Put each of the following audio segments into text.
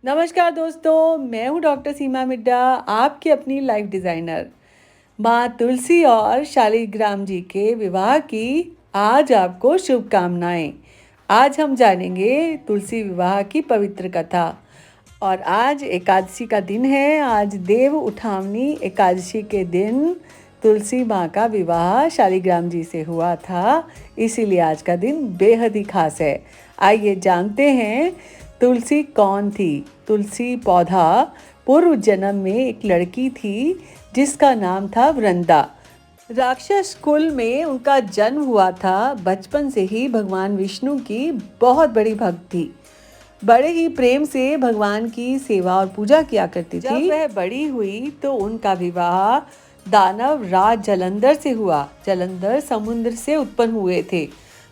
नमस्कार दोस्तों, मैं हूँ डॉक्टर सीमा मिड्डा, आपकी अपनी लाइफ डिज़ाइनर। माँ तुलसी और शालिग्राम जी के विवाह की आज आपको शुभकामनाएं। आज हम जानेंगे तुलसी विवाह की पवित्र कथा। और आज एकादशी का दिन है। आज देव उठावनी एकादशी के दिन तुलसी माँ का विवाह शालिग्राम जी से हुआ था, इसीलिए आज का दिन बेहद ही खास है। आइए जानते हैं तुलसी कौन थी। तुलसी पौधा पूर्व जन्म में एक लड़की थी जिसका नाम था वृंदा। राक्षस कुल में उनका जन्म हुआ था। बचपन से ही भगवान विष्णु की बहुत बड़ी भक्त थी। बड़े ही प्रेम से भगवान की सेवा और पूजा किया करती थी। जब वह बड़ी हुई तो उनका विवाह दानव राज जलंधर से हुआ। जलंधर समुद्र से उत्पन्न हुए थे।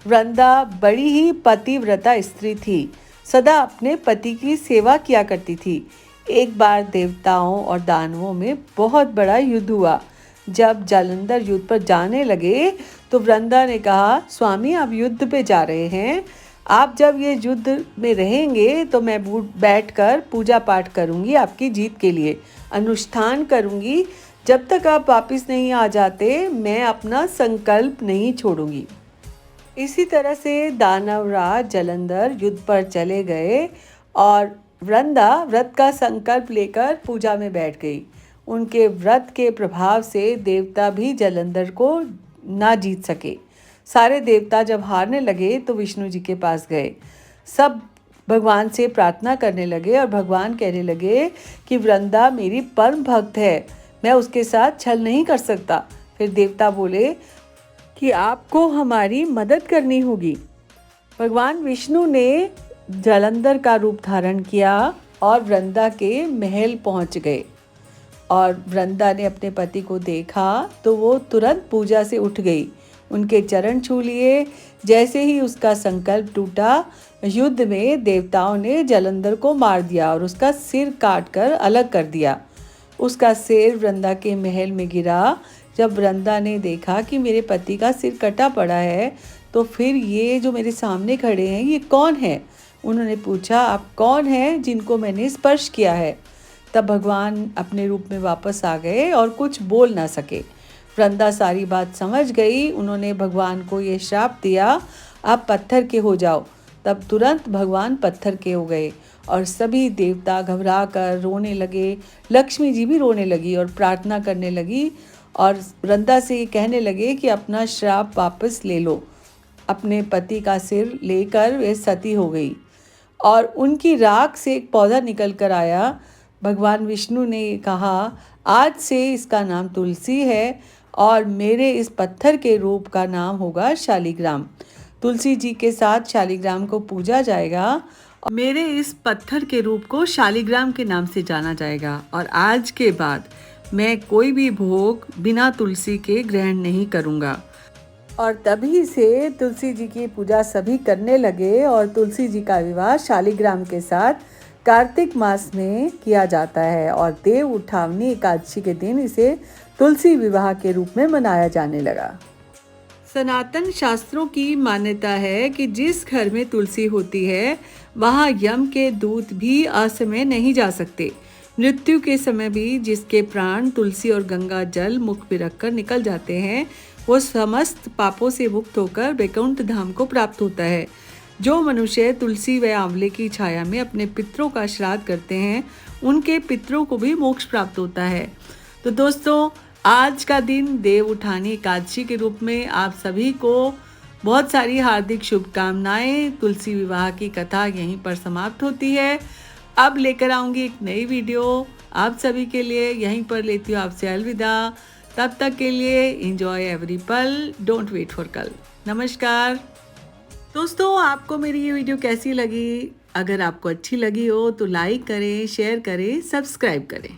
वृंदा बड़ी ही पतिव्रता स्त्री थी, सदा अपने पति की सेवा किया करती थी। एक बार देवताओं और दानवों में बहुत बड़ा युद्ध हुआ। जब जालंधर युद्ध पर जाने लगे तो वृंदा ने कहा, स्वामी आप युद्ध पे जा रहे हैं, आप जब ये युद्ध में रहेंगे तो मैं बैठकर पूजा पाठ करूंगी, आपकी जीत के लिए अनुष्ठान करूंगी। जब तक आप वापस नहीं आ जाते मैं अपना संकल्प नहीं छोड़ूंगी। इसी तरह से दानवराज जलंधर युद्ध पर चले गए और वृंदा व्रत का संकल्प लेकर पूजा में बैठ गई। उनके व्रत के प्रभाव से देवता भी जलंधर को ना जीत सके। सारे देवता जब हारने लगे तो विष्णु जी के पास गए। सब भगवान से प्रार्थना करने लगे और भगवान कहने लगे कि वृंदा मेरी परम भक्त है, मैं उसके साथ छल नहीं कर सकता। फिर देवता बोले कि आपको हमारी मदद करनी होगी। भगवान विष्णु ने जलंधर का रूप धारण किया और वृंदा के महल पहुंच गए। और वृंदा ने अपने पति को देखा तो वो तुरंत पूजा से उठ गई, उनके चरण छू लिए। जैसे ही उसका संकल्प टूटा, युद्ध में देवताओं ने जलंधर को मार दिया और उसका सिर काट कर अलग कर दिया। उसका सिर वृंदा के महल में गिरा। जब वृंदा ने देखा कि मेरे पति का सिर कटा पड़ा है तो फिर ये जो मेरे सामने खड़े हैं ये कौन है। उन्होंने पूछा, आप कौन हैं जिनको मैंने स्पर्श किया है। तब भगवान अपने रूप में वापस आ गए और कुछ बोल ना सके। वृंदा सारी बात समझ गई। उन्होंने भगवान को ये श्राप दिया, आप पत्थर के हो जाओ। तब तुरंत भगवान पत्थर के हो गए और सभी देवता घबरा कर रोने लगे। लक्ष्मी जी भी रोने लगी और प्रार्थना करने लगी और वृंदा से कहने लगे कि अपना श्राप वापस ले लो। अपने पति का सिर लेकर वे सती हो गई और उनकी राख से एक पौधा निकल कर आया। भगवान विष्णु ने कहा, आज से इसका नाम तुलसी है और मेरे इस पत्थर के रूप का नाम होगा शालिग्राम। तुलसी जी के साथ शालिग्राम को पूजा जाएगा और मेरे इस पत्थर के रूप को शालिग्राम के नाम से जाना जाएगा। और आज के बाद मैं कोई भी भोग बिना तुलसी के ग्रहण नहीं करूँगा। और तभी से तुलसी जी की पूजा सभी करने लगे और तुलसी जी का विवाह शालिग्राम के साथ कार्तिक मास में किया जाता है और देव उठावनी एकादशी के दिन इसे तुलसी विवाह के रूप में मनाया जाने लगा। सनातन शास्त्रों की मान्यता है कि जिस घर में तुलसी होती है वहाँ यम के दूत भी असमय नहीं जा सकते। मृत्यु के समय भी जिसके प्राण तुलसी और गंगा जल मुख में रखकर निकल जाते हैं वो समस्त पापों से मुक्त होकर वैकुंठ धाम को प्राप्त होता है। जो मनुष्य तुलसी व आंवले की छाया में अपने पितरों का श्राद्ध करते हैं उनके पितरों को भी मोक्ष प्राप्त होता है। तो दोस्तों, आज का दिन देव उठानी एकादशी के रूप में आप सभी को बहुत सारी हार्दिक शुभकामनाएं। तुलसी विवाह की कथा यहीं पर समाप्त होती है। अब लेकर आऊँगी एक नई वीडियो आप सभी के लिए। यहीं पर लेती हूँ आपसे अलविदा। तब तक के लिए एंजॉय एवरी पल, डोंट वेट फॉर कल। नमस्कार दोस्तों, आपको मेरी ये वीडियो कैसी लगी? अगर आपको अच्छी लगी हो तो लाइक करें, शेयर करें, सब्सक्राइब करें।